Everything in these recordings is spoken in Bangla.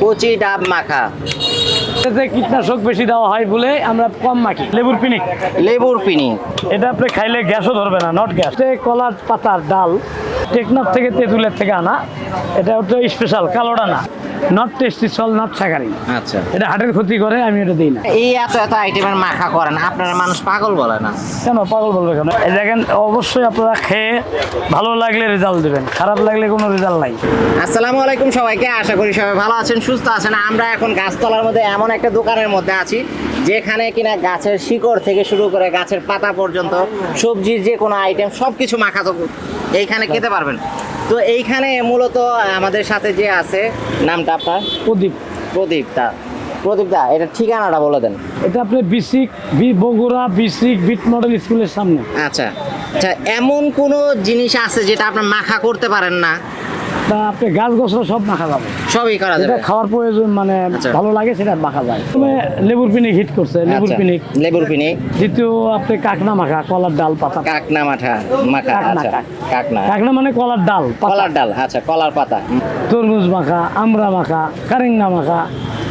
কচি ডাব মাখা। এতে কীটনাশক বেশি দেওয়া হয় বলে আমরা কম মাখি। লেবুর পিনিক, লেবুর পিনি। এটা আপনি খাইলে গ্যাসও ধরবে না, নট গ্যাস। কলার পাতার ডাল টেকনাফ থেকে তেঁতুলের থেকে আনা, এটা হচ্ছে স্পেশাল কালোটা না, not tasty salt, not sugary. আচ্ছা, এটা হার্টের ক্ষতি করে, আমি এটা দিই না। এই এত এত আইটেমের মাখা করেন, আপনারা মানুষ পাগল বলে না? কেন পাগল বলবে কেন? এই দেখেন, অবশ্যই আপনারা খেয়ে ভালো লাগলে রেজাল্ট দেবেন, খারাপ লাগলে কোনো রেজাল্ট নাই। আসসালামু আলাইকুম সবাইকে, আশা করি সবাই ভালো আছেন, সুস্থ আছেন। আমরা এখন গাছতলার মধ্যে এমন একটা দোকানের মধ্যে আছি যেখানে কিনা গাছের শিকড় থেকে শুরু করে গাছের পাতা পর্যন্ত সবজির যে কোনো আইটেম সবকিছু মাখা তো এইখানে খেতে পারবেন। তো এইখানে মূলত আমাদের সাথে যে আছে, নামটা আপনার? প্রদীপ। প্রদীপ দা, এটা ঠিকানাটা বলে দেন। এটা আপনি বগুড়া বিট মডেল স্কুলের সামনে। আচ্ছা আচ্ছা, এমন কোন জিনিস আছে যেটা আপনার মাখা করতে পারেন না? তা আপনি গাছ গোছরা সব মাখা যাবে, সবই করা যাবে। যেটা খাওয়ার প্রয়োজন মানে ভালো লাগে সেটা মাখা যায়। তুমি লেবুর পিনিক হিট করছে, লেবুর পিনিক। দ্বিতীয় আপনি কাকনা মাখা, কলার ডাল পাতা। কাকনা মাখা। আচ্ছা, কাকনা মানে কলার ডাল, কলার ডাল। আচ্ছা, কলার পাতা। তরমুজ মাখা, আমরা মাখা, কারেঙ্গা মাখা।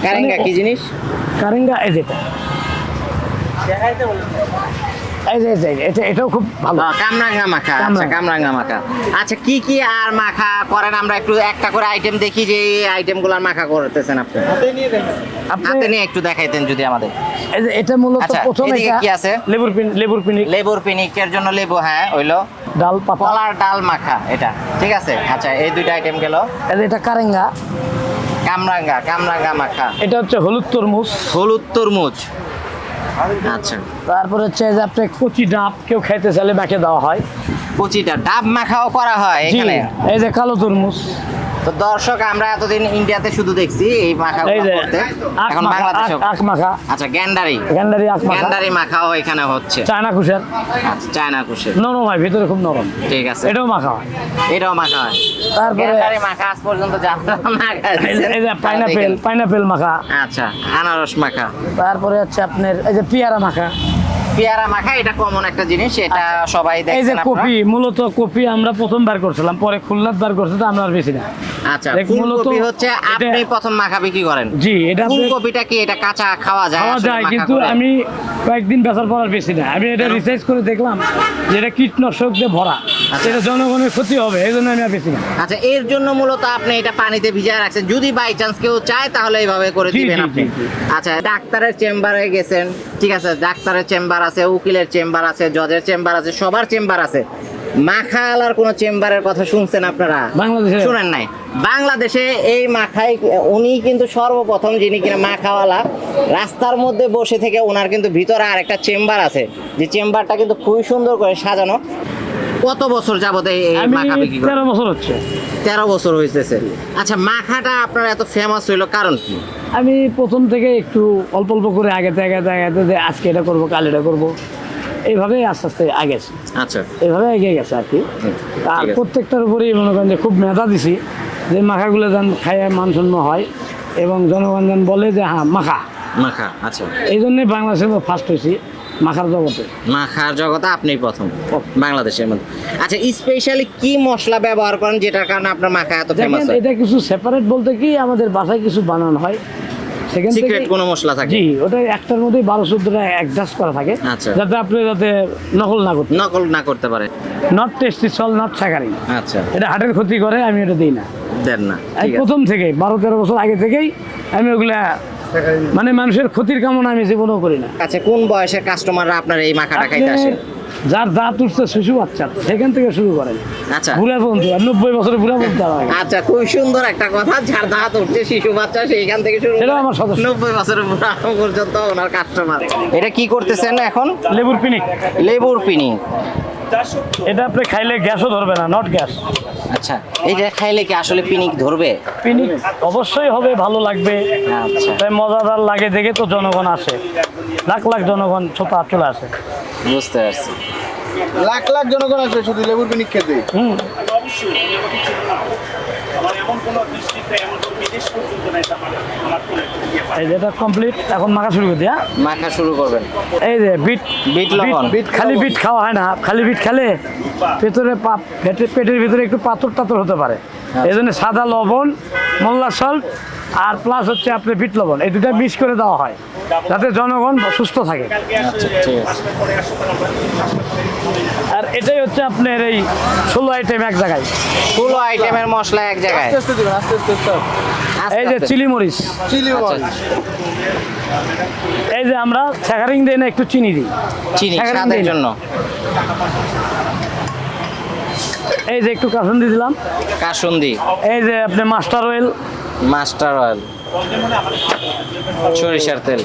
কারেঙ্গা কি জিনিস? কারেঙ্গা এই যেটা, এটাও খুব ভালো। কামরাঙ্গা মাখা। আচ্ছা, কামরাঙ্গা মাখা। আচ্ছা, কি কি আর মাখা করেন? আমরা একটু একটা করে আইটেম দেখি যে এই আইটেমগুলোর মাখা করতেছেন আপনি। হাতে নিয়ে একটু দেখাইতেন যদি আমাদের। এটা মূলত প্রথমে কি আছে? লেবুর পিনিকের জন্য লেবু, হ্যাঁ হইলো। ডাল পাতা, কলার ডাল মাখা, এটা ঠিক আছে। আচ্ছা, এই দুইটা আইটেম গেল। এটা কারেঙ্গা। কামরাঙ্গা মাখা। এটা হচ্ছে হলুদ তরমুজ। আচ্ছা, তারপরে হচ্ছে যে আপনি কচি ডাব কেউ খাইতে চাইলে মাখে দেওয়া হয়। কচিটা ডাব মাখাও করা হয় এখানে। এই যে কালো তরমুজ। তো দর্শক, আমরা এতদিন ইন্ডিয়াতে শুধু দেখছি এই মাখা করতে, এখন বাংলাদেশে আখ মাখা। আচ্ছা, গ্যান্ডারি আখ মাখা, গ্যান্ডারি মাখাও এখানে হচ্ছে। চায়না কুশের। আচ্ছা, চায়না কুশের নরম হয়, ভিতরে খুব নরম। ঠিক আছে, এটাও মাখা হয়। এটাও মাখা হয়। তারপরে গ্যান্ডারি মাখা আজ পর্যন্ত জানতাম না। এই যে পাইনাপেল মাখা। আচ্ছা, আনারস মাখা। তারপরে হচ্ছে আপনার এই যে পেয়ারা মাখা। পেয়ারা মাখা, এটা কমন একটা জিনিস, এটা সবাই দেখেন। এই যে কপি, মূলত কপি আমরা প্রথম বার করছিলাম, পরে খুলনাত বার করছে, তো আমরা আর বেশি না। আচ্ছা, ফুলকপি হচ্ছে আপনি প্রথম মাখা বিক্রি করেন? জি। এটা ফুলকপিটা কি এটা কাঁচা খাওয়া যায়? কিন্তু আমি কয়েকদিন বেচার পর আর বেশি না। আমি এটা রিসার্চ করে দেখলাম যে এটা কীটনাশক দিয়ে ভরা, এটা জনগণের ক্ষতি হবে, এই জন্য আমি আর বেশি না। আচ্ছা, এর জন্য মূলত আপনি এটা পানিতে ভিজায় রাখছেন, যদি বাই চান্স কেউ চায় তাহলে এইভাবে করে দিবেন আপনি। আচ্ছা, ডাক্তারের চেম্বারে গেছেন, ঠিক আছে, ডাক্তারের চেম্বার আছে, উকিলের চেম্বার আছে, জজের চেম্বার আছে, সবার চেম্বার আছে। মাখা আলার কোন চেম্বারের কথা শুনছেন আপনারা? বাংলাদেশে শুনেন নাই? বাংলাদেশে এই মাখাই উনি কিন্তু সর্বপ্রথম যিনি কিনা মাখাওয়ালা, রাস্তার মধ্যে বসে থেকে ওনার কিন্তু ভিতরে আর একটা চেম্বার আছে, যে চেম্বারটা কিন্তু খুবই সুন্দর করে সাজানো। কত বছর যাবত এই মাখা বিক্রি করেন? 13 বছর হচ্ছে। 13 বছর হইতেছে। আচ্ছা, মাখাটা আপনার এত ফেমাস হইলো কারণ কি? আমি প্রথম থেকে একটু অল্প অল্প করে আগাতে যে আজকে এটা করবো, কাল এটা করবো, এইভাবে আস্তে আস্তে আগেছে। আচ্ছা, এইভাবে এগিয়ে গেছে আর কি। আর প্রত্যেকটার উপরেই মনে করেন যে খুব মেধা দিছি, যে মাখাগুলো যেন খাইয়ে মানসম্য হয় এবং জনগণ যেন বলে যে হ্যাঁ মাখা। আচ্ছা, এই জন্যই বাংলাদেশে ফার্স্ট হয়েছি মাখার জগতে আপনি প্রথম বাংলাদেশের মধ্যে। আচ্ছা, স্পেশালি কি মশলা ব্যবহার করেন যেটার কারণে আপনার মাখা এত ফেমাস? এটা কিছু সেপারেট বলতে কি আমাদের বাসায় কিছু বানানো হয়, সিক্রেট কোনো মশলা থাকে? জি, ওটা একটার মধ্যেই 12-14টা অ্যাডজাস্ট করা থাকে, যাতে আপনি নকল না করতে পারে। Not tasty salt, not sugary. আচ্ছা, এটা হার্টের ক্ষতি করে, আমি এটা দিই না। দেন না? প্রথম থেকে 12-13 বছর আগে থেকেই আমি ওগুলা মানে মানুষের ক্ষতির কামনা আমি জীবনও করি না। আচ্ছা, কোন বয়সের কাস্টমাররা আপনার এই মাখাটা খাইতে আসে? যার দাঁত উঠছে শিশু বাচ্চা, সেখান থেকে শুরু করেন। আচ্ছা, বুড়া বন্ধু 90 বছরের বুড়া বন্ধু। আচ্ছা, খুব সুন্দর একটা কথা, যার দাঁত উঠছে শিশু বাচ্চা সেইখান থেকে শুরু, সেটা আমার সদস্য। 90 বছরের বুড়া পর্যন্ত ওনার কাস্টমার। এটা কি করতেছেন এখন? লেবুর পিনিক। এটা আপনি খাইলে গ্যাসও ধরবে না, নট গ্যাস। আচ্ছা, এটা খাইলে কি আসলে পিনিক ধরবে? পিনিক অবশ্যই হবে, ভালো লাগবে। আচ্ছা, তাই মজাদার লাগে দেখে তো জনগণ আসে, লাখ লাখ জনগণ চলে আসে। বুঝতে পারছি, লাখ লাখ জনগণ আছে শুধু লেবুর পিনিক খেতে। এই যেটা কমপ্লিট, এখন মাখা শুরু করে দিয়া মাখা শুরু করবেন। এই যে বিট লবণ। খালি বিট খাওয়া হয় না, খালি বিট খেলে পেটের ভিতরে একটু পাথর হতে পারে। এই জন্য সাদা লবণ, মোল্লা সল্ট আর প্লাস হচ্ছে আপনার বিট লবণ, এই দুটা মিক্স করে দেওয়া হয় যাতে জনগণ সুস্থ থাকে। আচ্ছা ঠিক আছে। আর এটাই হচ্ছে আপনার এই 16 আইটেম এক জায়গায়। 16 আইটেমের মশলা এক জায়গায়। আস্তে আস্তে দিবেন, আস্তে আস্তে সব। এই যে চিলি মরিচ, চিলি আচ্ছা, মরিচ। এই যে আমরা স্যাকারিং দিই না, একটু চিনি দিই চিনি স্যাকারিং স্বাদের দিই না। জন্য। এই যে একটু কাসুন্দি দিলাম, কাসুন্দি, এই যে আপনি মাস্টার অয়েল, মাস্টার অয়েল, সরিষার তেল।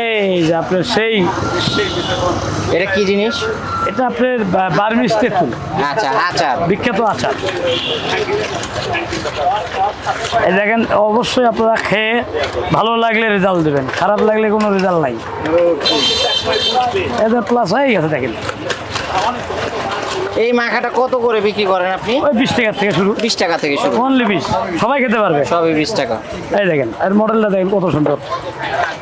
এই যে আপনার সেই এটা কি জিনিস? এটা আপনার বার্মিজ তেঁতুল, আচ্ছা আচার। বিখ্যাত আচার। এই দেখেন, অবশ্যই আপনারা খেয়ে ভালো লাগলে রেজাল্ট দেবেন, খারাপ লাগলে কোনো রেজাল্ট নাই। এদের প্লাস হয়ে গেছে দেখেন। এই মাখাটা কত করে বিক্রি করেন আপনি? ওই 20 টাকার থেকে শুরু, 20 টাকা থেকে শুরু। অনলি 20, সবাই খেতে পারবে। সবই 20 টাকা। এই দেখেন, এর মডেলটা দেখেন কত সুন্দর,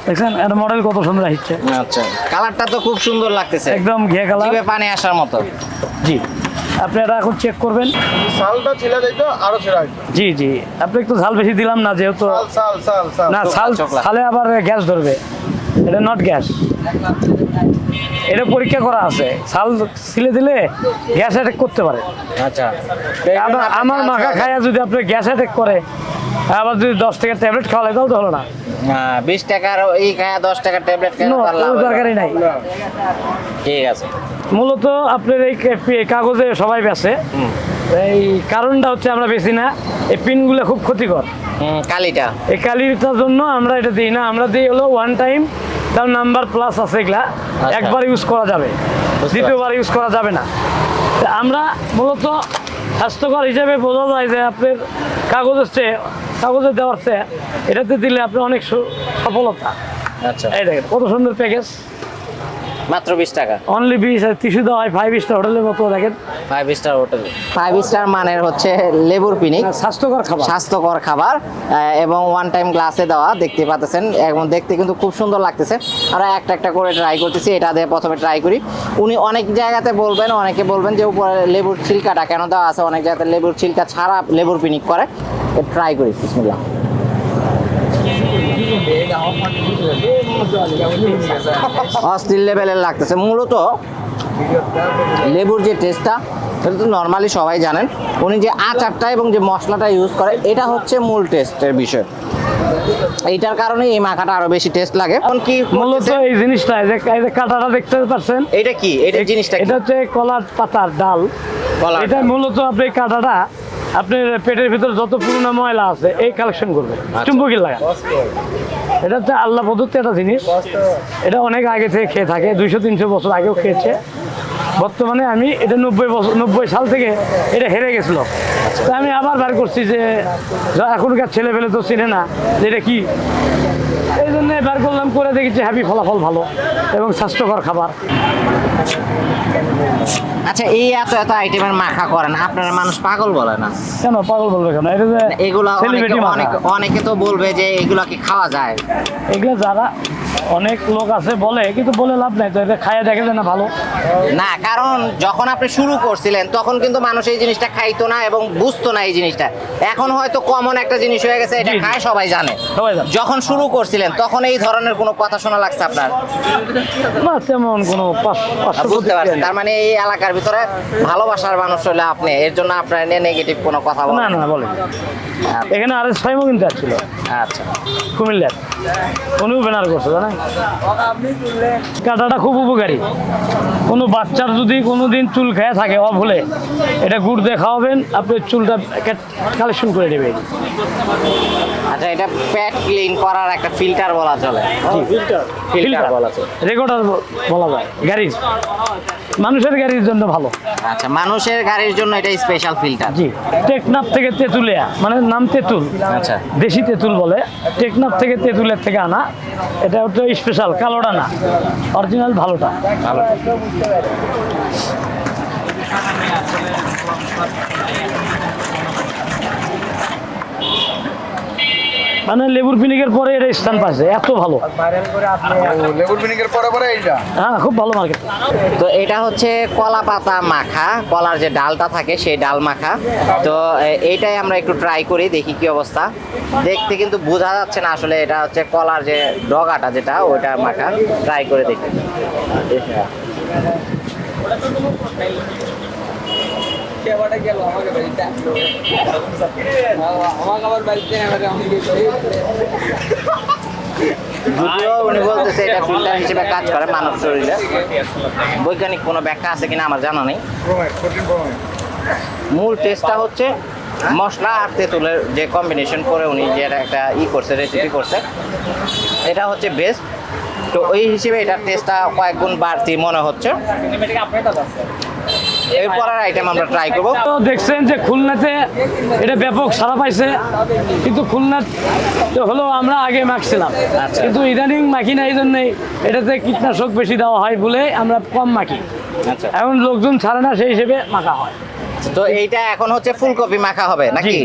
দেখছেন এর মডেল কত সুন্দর আসছে, আচ্ছা, কালারটা তো খুব সুন্দর লাগতেছে, একদম ঘিয়ে কালার। জিভে পানি আসার মতো। জি, আপনি এটা এখন চেক করবেন। সালটা ছিলা যাইতো আরো ছেড়া হইতো। জি জি, আপনি একটু ঝাল বেশি দিলাম না, যেহেতু সাল সাল সাল সাল। না ছাল চকলা। ছালে আবার গ্যাস ধরবে, এটা নট গ্যাস, এটা পরীক্ষা করা আছে। ছাল ছিলে দিলে গ্যাস অ্যাটাক করতে পারে। আচ্ছা, আমার মাখা খায়া যদি আপনার গ্যাস অ্যাটাক করে, আবার যদি 10 টাকার ট্যাবলেট খাওয়ালে তাও তো হলো না। 20 টাকার এই খায়া 10 টাকার ট্যাবলেট কেন কোনো তার লাভ হলো? দরকারই নাই। ঠিক আছে। মূলত আপনার এই কাগজে সবাই বেচে, হুম, এই কারণটা হচ্ছে আমরা বেশি না, এই পিনগুলো খুব ক্ষতিকর। কালিটা। এই কালিটার জন্য আমরা এটা দিই না, আমরা দিই হলো ওয়ান টাইম, তার নাম্বার প্লাস আছে, এগুলা একবার ইউজ করা যাবে, দ্বিতীয়বার ইউজ করা যাবে না। তা আমরা মূলত স্বাস্থ্যকর হিসেবে বোঝা যায় যে আপনার কাগজের চেয়ে, কাগজে দেওয়ার চেয়ে এটাতে দিলে আপনার অনেক সফলতা। আচ্ছা, এই দেখেন কত সুন্দর প্যাকেজ, মাত্র 20 টাকা। অনলি 20। আর টিস্যু দেওয়া হয় 5 স্টার হোটেলের মতো, দেখেন 5 স্টার হোটেল। 5 স্টার মানের হচ্ছে লেবুর পিনিক, স্বাস্থ্যকর খাবার। স্বাস্থ্যকর খাবার, এবং ওয়ান টাইম গ্লাসে দেওয়া, দেখতে পাচ্ছেন, এবং দেখতে কিন্তু খুব সুন্দর লাগতেছে। আমরা একটা একটা করে ট্রাই করতেছি, এটা দিয়ে প্রথমে ট্রাই করি। উনি অনেক জায়গাতে বলবেন, অনেকে বলবেন যে উপরে লেবুর ছিলকাটা কেন দেওয়া আছে, অনেক জায়গাতে লেবুর ছিলকা ছাড়া লেবুর পিনিক করে। ট্রাই করি, বিসমিল্লাহ। অস্থির লেভেলের লাগতেছে। মূলত লেবুর যে টেস্টটা, সেটা তো নর্মালি সবাই জানেন। উনি যে আচারটা এবং যে মশলাটা ইউজ করে, এটা হচ্ছে মূল টেস্টের বিষয়। এইটার কারণে এই মাখাটা আরো বেশি টেস্ট লাগে। এখন কি মূলত এই জিনিসটা, এই যে কাঁটাটা দেখতে পাচ্ছেন, এটা কি, এটা জিনিসটা কি? এটা হচ্ছে কলার পাতার ডাল। কলার এটা ডাল। মূলত আপনি কাঁটাটা আপনার পেটের ভিতরে যত পুরনো ময়লা আছে এই কালেকশন করবে, চুম্বকি লাগা। এটা হচ্ছে আল্লাহ প্রদত্ত একটা জিনিস, এটা অনেক আগে থেকে খেয়ে থাকে, 200-300 বছর আগেও খেয়েছে। বর্তমানে আমি এটা 90 সাল থেকে এটা হেরে গেছিল, তো আমি আবার বার করছি যে এখনকার ছেলে পেলে তো চিনে না যে এটা কি, এই জন্য বার করলাম, করে দেখেছি হ্যাপি, ফলাফল ভালো এবং স্বাস্থ্যকর খাবার। আচ্ছা, এই এত এত আইটেমের মাখা করেন, আপনারা মানুষ পাগল বলে না? কেন পাগল বলবে কেন? এটা যে এগুলা celebrity মাখা। অনেকে তো বলবে যে এগুলা কি খাওয়া যায়? এগুলো যারা অনেক লোক আছে বলে, কিন্তু বলে লাভ নাই, তো এটা খাইয়ে দেখে যায় না ভালো। না, কারণ যখন আপনি শুরু করছিলেন তখন কিন্তু মানুষ এই জিনিসটা খাইতো না এবং বুঝতো না এই জিনিসটা। এখন হয়তো কমন একটা জিনিস হয়ে গেছে, এটা জি, জি। খায় সবাই জানে। সবাই জানে। যখন শুরু করছিলেন তখন এই ধরনের কোনো কথা শোনা লাগছে আপনার? না, তেমন কোনো বুঝতে পারছেন, তার মানে এই এলাকার ভিতরে ভালোবাসার মানুষ হলে আপনি, এর জন্য আপনার নেগেটিভ কোনো কথা না বলেন? না বলে। এখানে আর এস ফাইমও কিন্তু আসছিল আচ্ছা, কুমিল্লার, উনিও ব্যানার করছে জানেন। কাঁটাটা খুব উপকারী, কোনো বাচ্চার যদি কোনোদিন চুল খেয়ে থাকে অভুলে, এটা গুড় দিয়ে খাওয়াবেন, আপনার চুলটা কালেকশন করে দেবে। আচ্ছা, এটা পেট ক্লিন করার একটা ফিল্টার বলা চলে। ফিল্টার বলা চলে। রেকর্ডার বলা যায়, গাড়ির, মানুষের গাড়ির জন্য ভালো। আচ্ছা, মানুষের গাড়ির জন্য এটা স্পেশাল ফিল্টার। জি, টেকনাফ থেকে তেঁতুলিয়া, মানে নাম তেঁতুল, আচ্ছা, দেশি তেঁতুল বলে, টেকনাফ থেকে তেঁতুলের থেকে আনা। এটা হচ্ছে স্পেশাল, কালোটা না, অরিজিনাল ভালোটা। ভালো। মানে লেবুর পিনিকের পরে এটা স্থান পাচ্ছে, এত ভালো। লেবুর ভিনেগার পরে পরে এইটা। হ্যাঁ, খুব ভালো মার্কেট। তো এটা হচ্ছে কলা পাতা মাখা, কলার যে ডালটা থাকে সেই ডাল মাখা। তো এইটাই আমরা একটু ট্রাই করি, দেখি কি অবস্থা। দেখতে কিন্তু বোঝা যাচ্ছে না আসলে এটা হচ্ছে কলার যে ডগাটা যেটা ওইটা মাখা। ট্রাই করে দেখি। যদিও উনি বলতেছে এটা ফিল্টার হিসেবে কাজ করে মানব শরীরে, বৈজ্ঞানিক কোনো ব্যাখ্যা আছে কিনা আমার জানা নেই। মূল টেস্টটা হচ্ছে মশলা আর তেঁতুলের যে কম্বিনেশন করে উনি যে একটা করছে, রেসিপি করছে, এটা হচ্ছে বেস্ট। তো ওই হিসেবে এটার টেস্টটা কয়েক গুণ বাড়তি মনে হচ্ছে। এরপর আর আইটেম আমরা ট্রাই করবো। তো দেখছেন যে খুলনাতে এটা ব্যাপক সারা পাইছে, কিন্তু খুলনা তো হলো আমরা আগে মাখছিলাম, আচ্ছা। কিন্তু ইদানিং মাখি না, এই জন্যই এটাতে কীটনাশক বেশি দেওয়া হয় বলে আমরা কম মাখি। আচ্ছা, এখন লোকজন ছাড়ে না, সেই হিসেবে মাখা হয়। তো এইটা এখন হচ্ছে ফুলকপি মাখা হবে নাকি? জি।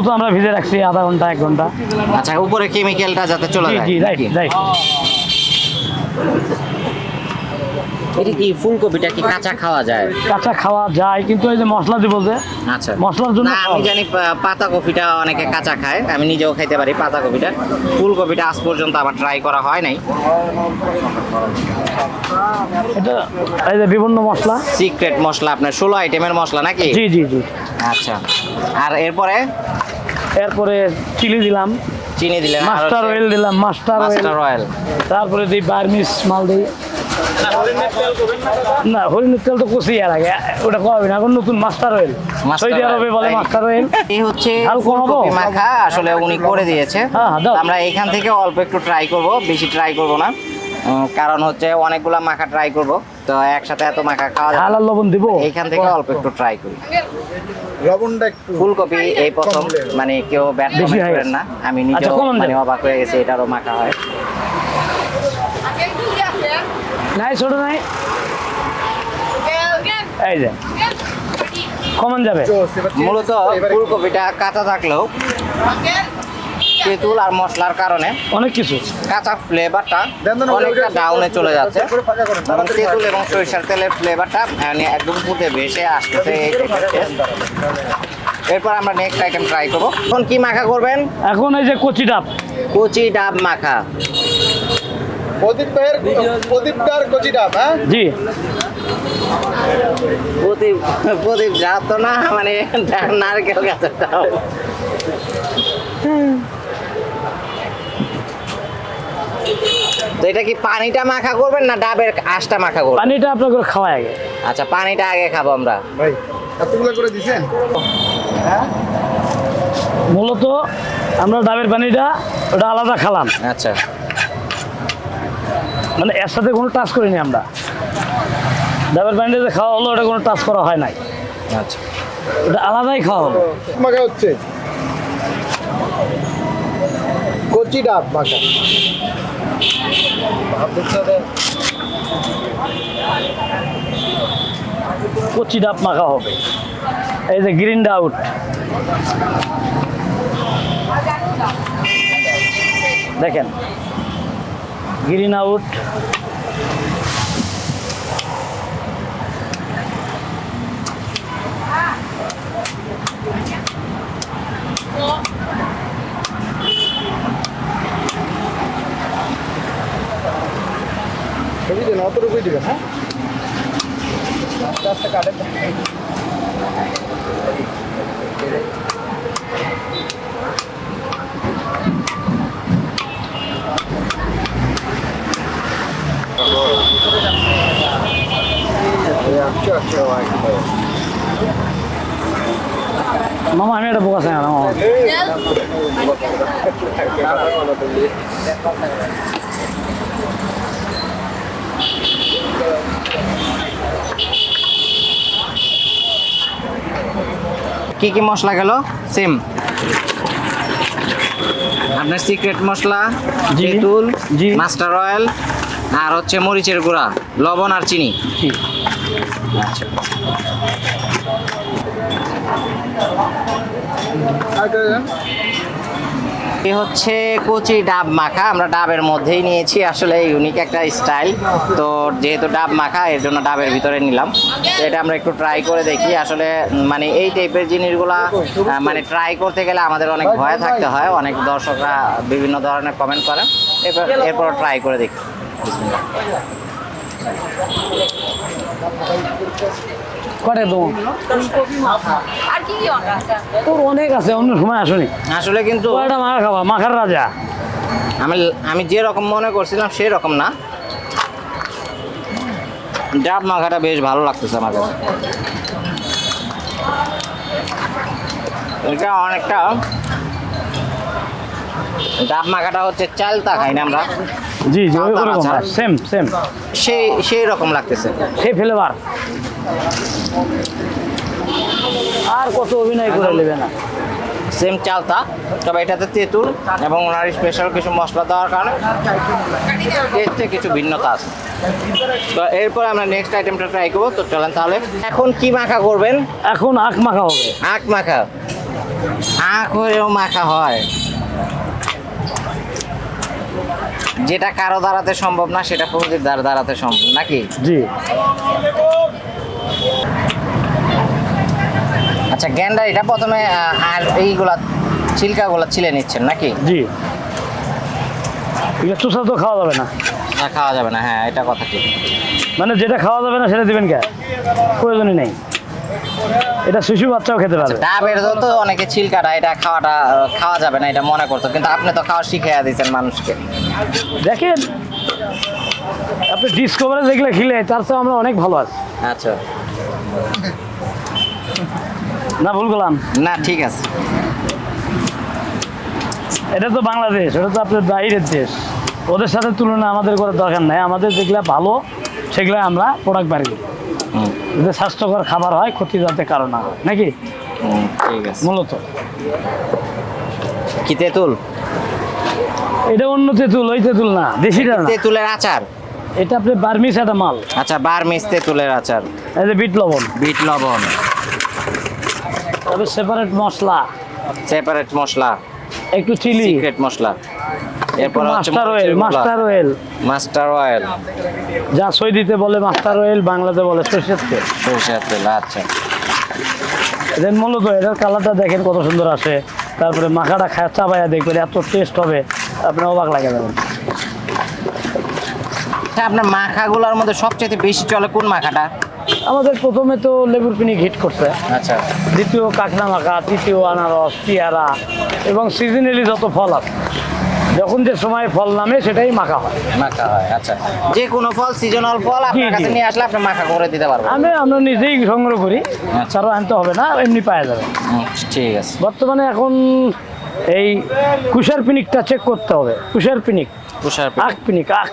তো আমরা ভিজে রাখছি আধা ঘন্টা 1 ঘন্টা। আচ্ছা, উপরে কেমিক্যালটা যাতে চলে জি যায় জি, রাইট নাকি? রাইট। এটা কি ফুলকপিটা কি কাঁচা খাওয়া যায়? কাঁচা খাওয়া যায়, কিন্তু এই যে মশলা দিব যে, আচ্ছা, মশলার জন্য না আমি খাওয়া জানি পাতা কপিটা অনেকে কাঁচা খায়, আমি নিজেও খাইতে পারি পাতা কপিটা। ফুলকপিটা আজ পর্যন্ত আমার ট্রাই করা হয় নাই। এটা এই যে বিভিন্ন মশলা। সিক্রেট মশলা আপনার 16 আইটেমের মশলা নাকি? জি জি জি। আচ্ছা, আর এরপরে এরপরে চিলি দিলাম, চিনি দিলেন, আর মাস্টার হচ্ছে অয়েল দিলাম, মাস্টার মাস্টার অয়েল, অয়েল। তারপরে দিই বার্মিস মাল দিই। না, হরিণের তেল তো কষি এর আগে, ওটা কবে না, এখন নতুন মাস্টার অয়েল, সৌদি আরবে বলে মাস্টার অয়েল। এই হচ্ছে ঝাল কমাবো? ফুলকপি মাখা আসলে উনি করে দিয়েছে। হ্যাঁ, দাও। আমরা এখান থেকে অল্প একটু ট্রাই করব, বেশি ট্রাই করব না। কারণ হচ্ছে অনেকগুলা মাখা ট্রাই করব, তো একসাথে এত মাখা খাওয়া যাবে ঝাল না। আর লবণ দিব। এইখান থেকে অল্প একটু ট্রাই করি। লবণটা একটু ফুলকপি এই প্রথম, মানে কেউ ব্যাট বেশি কমেন্ট হয়ে করেন না, আমি আচ্ছা, নিজেও কমান মানে দেন। অবাক হয়ে গেছি এটারও মাখা হয়। নাই, ছোট নাই, এই যে কমন যাবে। মূলত ফুলকপিটা কাঁচা থাকলেও তেঁতুল আর মশলার কারণে অনেক কিছু কাঁচা ফ্লেভারটা দেন না, অনেকটা ডাউনে চলে যাচ্ছে, ফাঁকা করেন, এবং তেঁতুল এবং সরিষার তেলের ফ্লেভারটা একদম ফুটে ভেসে আসতেছে এই taste। এরপর আমরা নেক্সট আইটেম ট্রাই করবো। এখন কি মাখা করবেন? এখন এই যে কচি ডাব, কচি ডাব মাখা। প্রদীপদার কচি ডাব। হ্যাঁ, জি। প্রদীপ প্রদীপ ডাব তো না, মানে নারকেল গাছের ডাব। তো এটা কি পানিটা মাখা করবেন না ডাবের আঁশটা মাখা করবেন? পানিটা আপনাকে খাওয়া আগে। আচ্ছা, পানিটা আগে খাবো আমরা। ভাই এতগুলো করে দিছেন? মূলত আমরা ডাবের পানিটা ওটা আলাদা খালাম, আচ্ছা, মানে এর সাথে কোনো টাচ করিনি আমরা। ডাবের পানিটা যে খাওয়া হলো, ওটা কোনো টাচ করা হয় নাই, আচ্ছা। ওটা আলাদাই খাওয়া হলো। মাখা হচ্ছে কচি ডাব মাখা। কচি ডাব মাখা হবে, এই যে গ্রিন ডাউট, দেখেন গ্রিন আউট। ছবি দেন, অতটুকুই দিবেন। হ্যাঁ, আস্তে আস্তে কাটেন। মামা আমি একটা বোকা চাই না মামা। কি কি মশলা গেল? সেম আপনার সিক্রেট মশলা, জি। তেঁতুল, জি। মাস্টার অয়েল, আর হচ্ছে মরিচের গুঁড়া, লবণ আর চিনি। জি। আচ্ছা, আর আরেকটা দেন। এই হচ্ছে কচি ডাব মাখা, আমরা ডাবের মধ্যেই নিয়েছি, আসলে ইউনিক একটা স্টাইল। তো যেহেতু ডাব মাখা এর জন্য ডাবের ভিতরে নিলাম। তো এটা আমরা একটু ট্রাই করে দেখি। আসলে মানে এই টাইপের জিনিসগুলা মানে ট্রাই করতে গেলে আমাদের অনেক ভয় থাকতে হয়, অনেক দর্শকরা বিভিন্ন ধরনের কমেন্ট করেন, এরপর ট্রাই করে দেখি। বিসমিল্লাহ। করে তো আর কি কি অর্ডার আছে? তোর অনেক আছে, অন্য সময় আসুনি। আসলে কিন্তু কয়টা মাখা খাবা, মাখার রাজা। আমি আমি যে রকম মনে করছিলাম সেই রকম না। ডাব মাখাটা বেশ ভালো লাগতেছে আমার কাছে। এটা অনেকটা ডাব মাখাটা হচ্ছে চালতা খাই না আমরা, জি জি, আচ্ছা, ওরকম আচ্ছা। সেম সেম, সেই রকম লাগতেছে। সেই ফ্লেভার। আর কত অভিনয় করে নেবে না। সেম চালতা, তবে এটাতে তেঁতুল এবং ওনার স্পেশাল কিছু মশলা দেওয়ার কারণে টেস্টে কিছু ভিন্নতা আছে। তো এরপর আমরা নেক্সট আইটেমটা ট্রাই করবো। তো চলেন তাহলে। এখন কি মাখা করবেন? এখন আখ মাখা হবে। আখ মাখা। আখ হয়েও মাখা হয়, যেটা কারো দ্বারাতে সম্ভব না সেটা প্রকৃতির দ্বারাতে সম্ভব নাকি? জি, আচ্ছা, গ্যান্ডার এটা প্রথমে আর এইগুলা ছিলকাগুলা ছিলে নিচ্ছেন নাকি? জি। এটা চুষা তো খাওয়া যাবে না, না, খাওয়া যাবে না। হ্যাঁ, এটা কথা ঠিক। মানে যেটা খাওয়া যাবে না সেটা দিবেন কে? প্রয়োজনই নেই। এটা শিশু বাচ্চাও খেতে পারবে। ডাবের তো অনেকে ছিলকাটা এটা খাওয়া যাবে না এটা মনে করতো, কিন্তু আপনি তো খাওয়া শিখিয়ে দিয়েছেন মানুষকে। দেখেন, আপনি ডিসকভারে যেগুলো খেলে তার চেয়ে আমরা অনেক ভালো আছি। আচ্ছা, না ভুল করলাম? না ঠিক আছে। এটা তো বাংলাদেশ, ওটা তো আপনার বাইরের দেশ। ওদের সাথে তুলনা আমাদের করার দরকার নাই। আমাদের যেগুলো ভালো সেগুলো আমরা প্রোডাক্ট বাড়ি করি। হুম, যাতে স্বাস্থ্যকর খাবার হয়, ক্ষতি যাতে কারণ না হয়, নাকি? ঠিক আছে। মূলত কি তেঁতুল? এটা অন্য তেঁতুল, ওই তেঁতুল না, দেশিটা না। তেঁতুলের আচার। এটা আপনি বার্মিস একটা মাল। আচ্ছা, বার্মিজ তেঁতুলের আচার, এই যে বিট লবণ, বিট লবণ, তবে সেপারেট মশলা, সেপারেট মশলা, একটু চিলি, সিক্রেট মশলা, এরপর হচ্ছে master oil, master oil, master oil, যা সৌদিতে বলে মাস্টার অয়েল, বাংলাতে বলে সরষের তেল। সরিষার তেল। আচ্ছা, দেন মূলত এটার কালারটা দেখেন কত সুন্দর আসে। তারপরে মাখাটা খায় চাবাইয়া দেখবেন এত টেস্ট হবে, আপনি অবাক লাগে যাবেন। আপনার মাখাগুলোর মধ্যে সবচেয়ে বেশি চলে কোন মাখাটা? আমাদের প্রথমে তো লেবুর পিনিক হিট করছে, আচ্ছা, দ্বিতীয় কাঁকড়া মাখা, তৃতীয় আনারস, পেয়ারা এবং সিজনালি যত ফল আছে, যখন যে সময় ফল নামে সেটাই মাখা হয়। মাখা হয়। আচ্ছা, যে কোনো ফল, সিজনাল ফল আপনার জি, কাছে জি। নিয়ে আসলে আপনি মাখা করে দিতে পারবেন। আমরা নিজেই সংগ্রহ করি, আচ্ছা। তারও আনতে হবে না, এমনি পাওয়া যাবে। ঠিক আছে। বর্তমানে এখন এই কুশার পিনিকটা চেক করতে হবে। কুশার পিনিক, তুষার আখ পিনিক, আখ।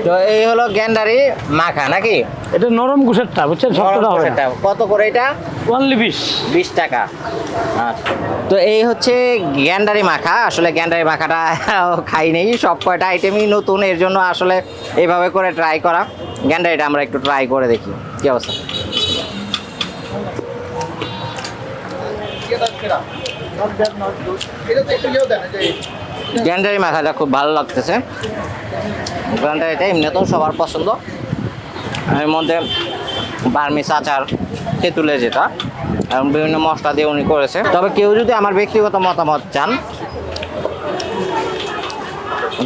তো এই হলো গ্যান্ডারি মাখা নাকি? এটা নরম কুশারটা, বুঝছেন, শক্তটা হবে না। এটা কত করে এটা? অনলি 20। 20 টাকা। আচ্ছা, তো এই হচ্ছে গ্যান্ডারি মাখা। আসলে গ্যান্ডারি মাখাটা খাই নেই, সব কয়টা আইটেমই নতুন, এর জন্য আসলে এইভাবে করে ট্রাই করা। গ্যান্ডারিটা আমরা একটু ট্রাই করে দেখি কি অবস্থা। এটা তো একটু ইয়েও দেন, এই যে গ্যান্ডারি মাখাটা খুব ভালো লাগতেছে। গ্যান্ডারিটা এমনিতেও সবার পছন্দ। এর মধ্যে বার্মিস আচার, তেঁতুলের যেটা, এবং বিভিন্ন মশলা দিয়ে উনি করেছে। তবে কেউ যদি আমার ব্যক্তিগত মতামত চান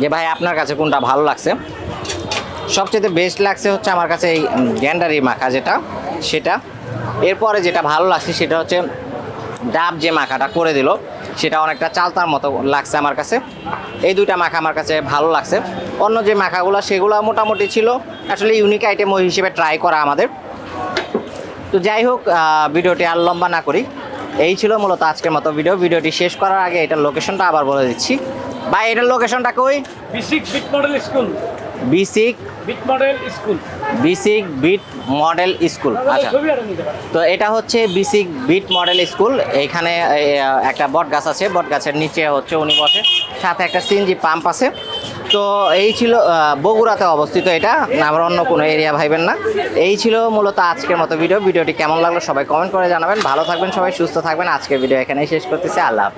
যে ভাই আপনার কাছে কোনটা ভালো লাগছে, সবচেয়ে বেস্ট লাগছে হচ্ছে আমার কাছে এই গ্যান্ডারি মাখা যেটা, সেটা। এরপরে যেটা ভালো লাগছে সেটা হচ্ছে ডাব যে মাখাটা করে দিল, সেটা অনেকটা চালতার মতো লাগছে আমার কাছে। এই দুইটা মাখা আমার কাছে ভালো লাগছে। অন্য যে মাখাগুলো সেগুলো মোটামুটি ছিল, আসলে ইউনিক আইটেম ওই হিসেবে ট্রাই করা আমাদের। তো যাই হোক, ভিডিওটি আর লম্বা না করি, এই ছিল মূলত আজকের মতো ভিডিওটি শেষ করার আগে এটার লোকেশনটা আবার বলে দিচ্ছি। ভাই, এটার লোকেশনটা কই? বিসিক বিট মডেল স্কুল, বিসিক বিট মডেল স্কুল, বিসিক বিট মডেল স্কুল। আচ্ছা, তো এটা হচ্ছে বিসিক বিট মডেল স্কুল। এইখানে একটা বট গাছ আছে, বট গাছের নিচে হচ্ছে উনি বসে, সাথে একটা সিএনজি পাম্প আছে। তো এই ছিল বগুড়াতে অবস্থিত, এটা আবার অন্য কোনো এরিয়া ভাইবেন না। এই ছিল মূলত আজকের মতো ভিডিওটি কেমন লাগলো সবাই কমেন্ট করে জানাবেন। ভালো থাকবেন সবাই, সুস্থ থাকবেন। আজকের ভিডিও এখানেই শেষ করতেছি। আল্লাহ হাফেজ।